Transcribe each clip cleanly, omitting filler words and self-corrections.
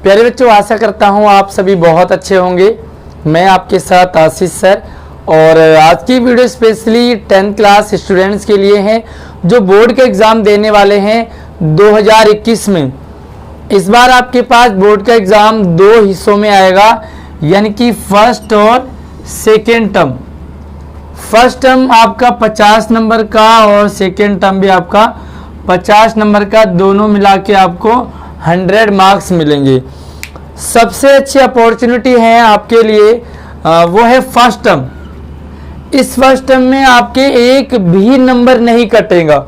प्यारे बच्चों, आशा करता हूँ आप सभी बहुत अच्छे होंगे। मैं आपके साथ आशीष सर, और आज की video specially 10th class students के लिए है जो बोर्ड के एग्ज़ाम देने वाले हैं 2021 में। इस बार आपके पास बोर्ड का एग्ज़ाम दो हिस्सों में आएगा, यानी कि फर्स्ट और सेकेंड टर्म। फर्स्ट टर्म आपका 50 नंबर का और सेकेंड टर्म भी आपका 50 नंबर का, दोनों मिला के आपको 100 मार्क्स मिलेंगे। सबसे अच्छी अपॉर्चुनिटी है आपके लिए वो है फर्स्ट टर्म। इस फर्स्ट टर्म में आपके एक भी नंबर नहीं कटेगा।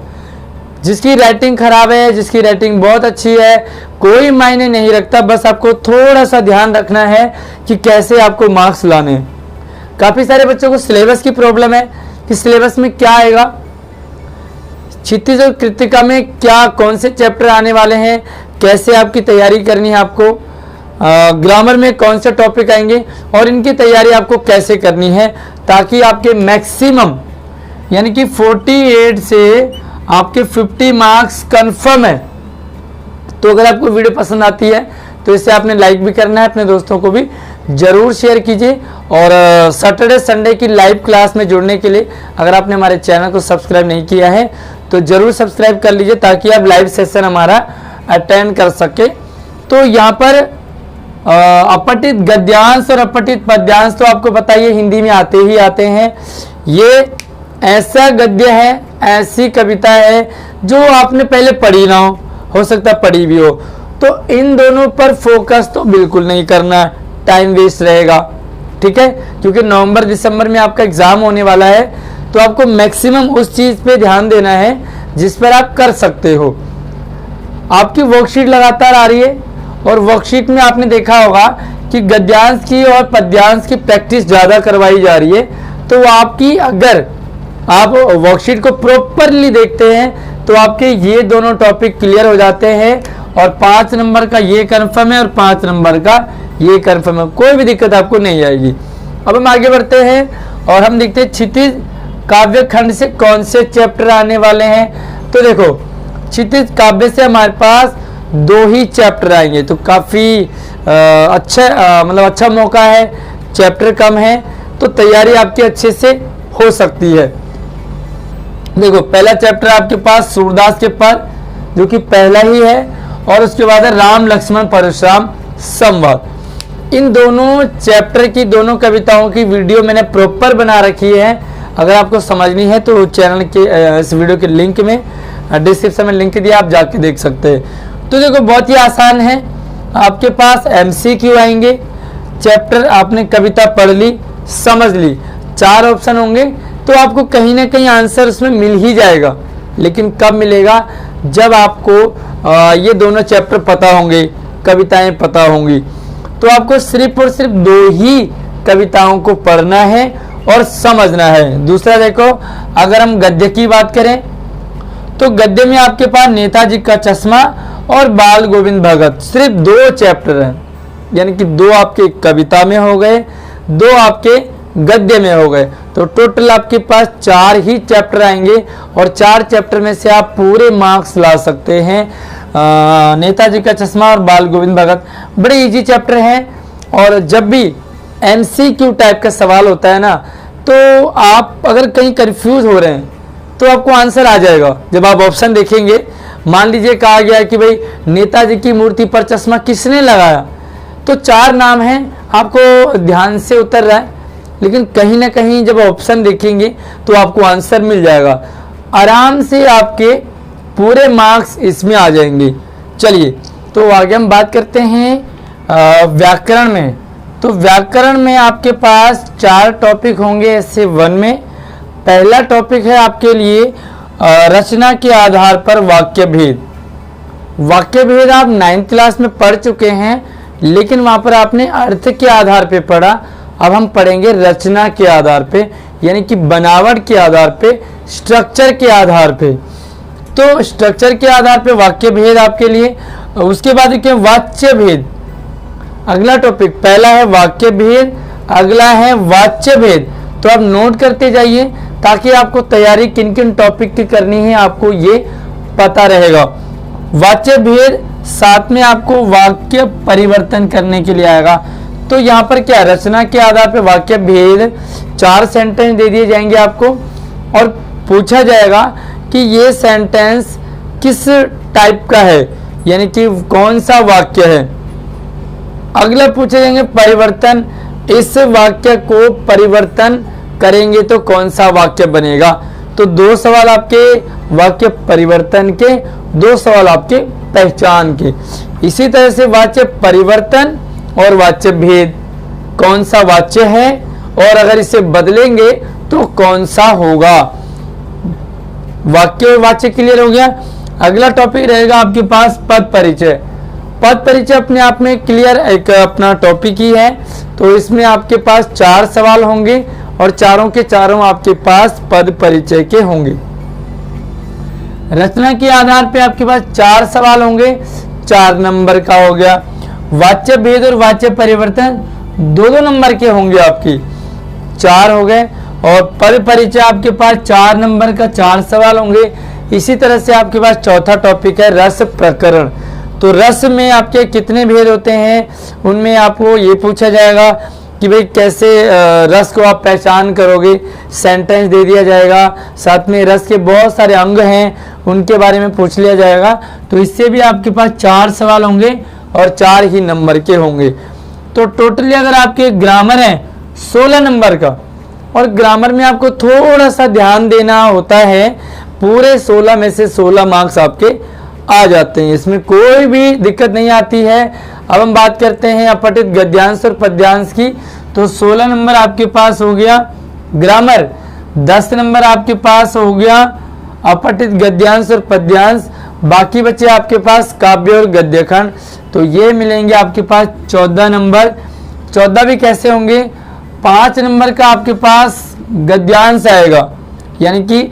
जिसकी राइटिंग खराब है, जिसकी राइटिंग बहुत अच्छी है, कोई मायने नहीं रखता। बस आपको थोड़ा सा ध्यान रखना है कि कैसे आपको मार्क्स लाने हैं। काफ़ी सारे बच्चों को सिलेबस की प्रॉब्लम है कि सिलेबस में क्या आएगा, क्षितिज और कृत्तिका में क्या कौन से चैप्टर आने वाले हैं, कैसे आपकी तैयारी करनी है, आपको ग्रामर में कौन से टॉपिक आएंगे और इनकी तैयारी आपको कैसे करनी है, ताकि आपके मैक्सिमम यानी कि 48 से आपके 50 मार्क्स कंफर्म है। तो अगर आपको वीडियो पसंद आती है तो इसे आपने लाइक भी करना है, अपने दोस्तों को भी जरूर शेयर कीजिए। और सैटरडे संडे की लाइव क्लास में जुड़ने के लिए अगर आपने हमारे चैनल को सब्सक्राइब नहीं किया है तो जरूर सब्सक्राइब कर लीजिए, ताकि आप लाइव सेशन हमारा अटेंड कर सके। तो यहाँ पर अपठित गद्यांश और अपठित पद्यांश तो आपको बताइए हिंदी में आते ही आते हैं। ये ऐसा गद्य है, ऐसी कविता है जो आपने पहले पढ़ी ना हो सकता पढ़ी भी हो। तो इन दोनों पर फोकस तो बिल्कुल नहीं करना, टाइम वेस्ट रहेगा, ठीक है। क्योंकि नवंबर दिसंबर में आपका एग्जाम होने वाला है, तो आपको मैक्सिमम उस चीज पे ध्यान देना है जिस पर आप कर सकते हो। आपकी वर्कशीट लगातार आ रही है और वर्कशीट में आपने देखा होगा कि गद्यांश की और पद्यांश की प्रैक्टिस ज़्यादा करवाई जा रही है। तो आपकी अगर आप वर्कशीट को प्रॉपरली देखते हैं तो आपके ये दोनों टॉपिक क्लियर हो जाते हैं, और 5 नंबर का ये कन्फर्म है और 5 नंबर का ये कन्फर्म है, कोई भी दिक्कत आपको नहीं आएगी। अब हम आगे बढ़ते हैं और हम देखते हैं क्षितिज काव्य खंड से कौन से चैप्टर आने वाले हैं। तो देखो, क्षितिज काव्य से हमारे पास 2 ही चैप्टर आएंगे, तो काफ़ी अच्छा मौका है। चैप्टर कम है तो तैयारी आपकी अच्छे से हो सकती है। देखो, पहला चैप्टर आपके पास सूरदास के पद, जो कि पहला ही है, और उसके बाद है राम लक्ष्मण परशुराम संवाद। इन दोनों चैप्टर की, दोनों कविताओं की वीडियो मैंने प्रॉपर बना रखी है। अगर आपको समझनी है तो चैनल के इस वीडियो के लिंक में डिस्क्रिप्शन में लिंक दिया, आप जाके देख सकते हैं। तो देखो, बहुत ही आसान है। आपके पास MCQ आएंगे। चैप्टर आपने कविता पढ़ ली, समझ ली, 4 ऑप्शन होंगे, तो आपको कहीं ना कहीं आंसर उसमें मिल ही जाएगा। लेकिन कब मिलेगा? जब आपको ये दोनों चैप्टर पता होंगे, कविताएं पता होंगी। तो आपको सिर्फ और सिर्फ 2 ही कविताओं को पढ़ना है और समझना है। दूसरा देखो, अगर हम गद्य की बात करें तो गद्य में आपके पास नेताजी का चश्मा और बाल गोविंद भगत, सिर्फ 2 चैप्टर हैं। यानी कि 2 आपके कविता में हो गए, 2 आपके गद्य में हो गए। तो टोटल आपके पास 4 ही चैप्टर आएंगे, और 4 चैप्टर में से आप पूरे मार्क्स ला सकते हैं। नेताजी का चश्मा और बाल गोविंद भगत बड़े इजी चैप्टर हैं, और जब भी MCQ टाइप का सवाल होता है ना, तो आप अगर कहीं कंफ्यूज हो रहे हैं तो आपको आंसर आ जाएगा। जब आप ऑप्शन देखेंगे, मान लीजिए कहा गया है कि भाई नेताजी की मूर्ति पर चश्मा किसने लगाया, तो 4 नाम हैं, आपको ध्यान से उतर रहा है, लेकिन कहीं ना कहीं जब ऑप्शन देखेंगे तो आपको आंसर मिल जाएगा। आराम से आपके पूरे मार्क्स इसमें आ जाएंगे। चलिए, तो आगे हम बात करते हैं व्याकरण में। तो व्याकरण में आपके पास 4 टॉपिक होंगे ऐसे 1 में। पहला टॉपिक है आपके लिए रचना के आधार पर वाक्य भेद। वाक्य भेद आप 9th क्लास में पढ़ चुके हैं, लेकिन वहाँ पर आपने अर्थ के आधार पे पढ़ा। अब हम पढ़ेंगे रचना के आधार पे, यानी कि बनावट के आधार पे, स्ट्रक्चर के आधार पे। तो स्ट्रक्चर के आधार पे वाक्य भेद आपके लिए। उसके बाद देखिए वाच्य भेद, अगला टॉपिक। पहला है वाक्य भेद, अगला है वाच्य भेद। तो आप नोट करते जाइए, ताकि आपको तैयारी किन किन टॉपिक की करनी है आपको ये पता रहेगा। वाच्य भेद साथ में आपको वाक्य परिवर्तन करने के लिए आएगा। तो यहाँ पर क्या रचना के आधार पे वाक्य भेद 4 सेंटेंस दे दिए जाएंगे आपको और पूछा जाएगा कि ये सेंटेंस किस टाइप का है, यानी कि कौन सा वाक्य है। अगला पूछे जाएंगे परिवर्तन, इस वाक्य को परिवर्तन करेंगे तो कौन सा वाक्य बनेगा। तो 2 सवाल आपके वाक्य परिवर्तन के, 2 सवाल आपके पहचान के। इसी तरह से वाक्य परिवर्तन और वाक्य भेद, कौन सा वाक्य है और अगर इसे बदलेंगे तो कौन सा होगा। वाक्य और वाच्य क्लियर हो गया। अगला टॉपिक रहेगा आपके पास पद परिचय। पद परिचय अपने आप में क्लियर एक अपना टॉपिक ही है। तो इसमें आपके पास 4 सवाल होंगे और चारों के चारों आपके पास पद परिचय के होंगे। रचना के आधार पे आपके पास 4 सवाल होंगे, 4 नंबर का हो गया। वाच्य भेद और वाच्य परिवर्तन 2-2 नंबर के होंगे, आपकी 4 हो गए। और पद परिचय आपके पास 4 नंबर का 4 सवाल होंगे। इसी तरह से आपके पास चौथा टॉपिक है रस प्रकरण। तो रस में आपके कितने भेद होते हैं, उनमें आपको ये पूछा जाएगा कि भाई कैसे रस को आप पहचान करोगे, सेंटेंस दे दिया जाएगा। साथ में रस के बहुत सारे अंग हैं, उनके बारे में पूछ लिया जाएगा। तो इससे भी आपके पास 4 सवाल होंगे और 4 ही नंबर के होंगे। तो टोटली अगर आपके ग्रामर है 16 नंबर का, और ग्रामर में आपको थोड़ा सा ध्यान देना होता है, पूरे 16 में से 16 मार्क्स आपके आ जाते हैं, इसमें कोई भी दिक्कत नहीं आती है। अब हम बात करते हैं अपठित गद्यांश और पद्यांश की। तो 16 नंबर आपके पास हो गया ग्रामर, 10 नंबर आपके पास हो गया अपठित गद्यांश और पद्यांश, बाकी बचे आपके पास काव्य और गद्यखंड। तो ये मिलेंगे आपके पास 14 नंबर। 14 भी कैसे होंगे, 5 नंबर का आपके पास गद्यांश आएगा, यानी कि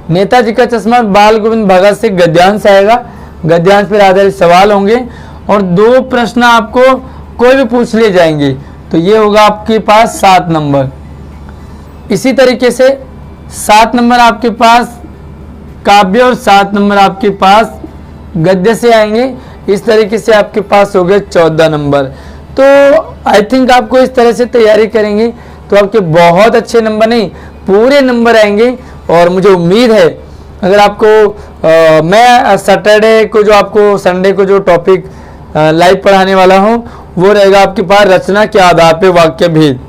नेताजी का चश्मा बाल गोविंद भगत से गद्यांश आएगा, गद्यांश पर आधारित सवाल होंगे और 2 प्रश्न आपको कोई भी पूछ लिए जाएंगे। तो ये होगा आपके पास 7 नंबर। इसी तरीके से 7 नंबर आपके पास काव्य और 7 नंबर आपके पास गद्य से आएंगे। इस तरीके से आपके पास हो गए 14 नंबर। तो आई थिंक आपको इस तरह से तैयारी करेंगे तो आपके बहुत अच्छे नंबर नहीं, पूरे नंबर आएंगे। और मुझे उम्मीद है अगर आपको मैं सैटरडे को जो आपको संडे को जो टॉपिक लाइव पढ़ाने वाला हूँ वो रहेगा आपके पास रचना के आधार पे वाक्य भेद।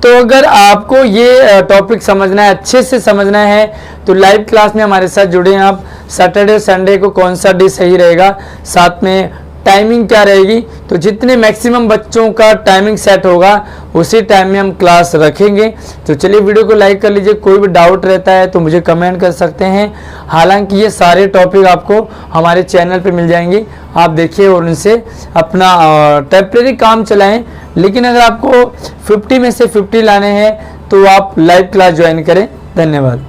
तो अगर आपको ये टॉपिक समझना है, अच्छे से समझना है, तो लाइव क्लास में हमारे साथ जुड़े हैं आप। सैटरडे संडे को कौन सा डे सही रहेगा, साथ में टाइमिंग क्या रहेगी, तो जितने मैक्सिमम बच्चों का टाइमिंग सेट होगा उसी टाइम में हम क्लास रखेंगे। तो चलिए वीडियो को लाइक कर लीजिए। कोई भी डाउट रहता है तो मुझे कमेंट कर सकते हैं। हालांकि ये सारे टॉपिक आपको हमारे चैनल पे मिल जाएंगे, आप देखिए और उनसे अपना टेम्परेरी काम चलाएं। लेकिन अगर आपको 50 में से 50 लाने हैं तो आप लाइव क्लास ज्वाइन करें। धन्यवाद।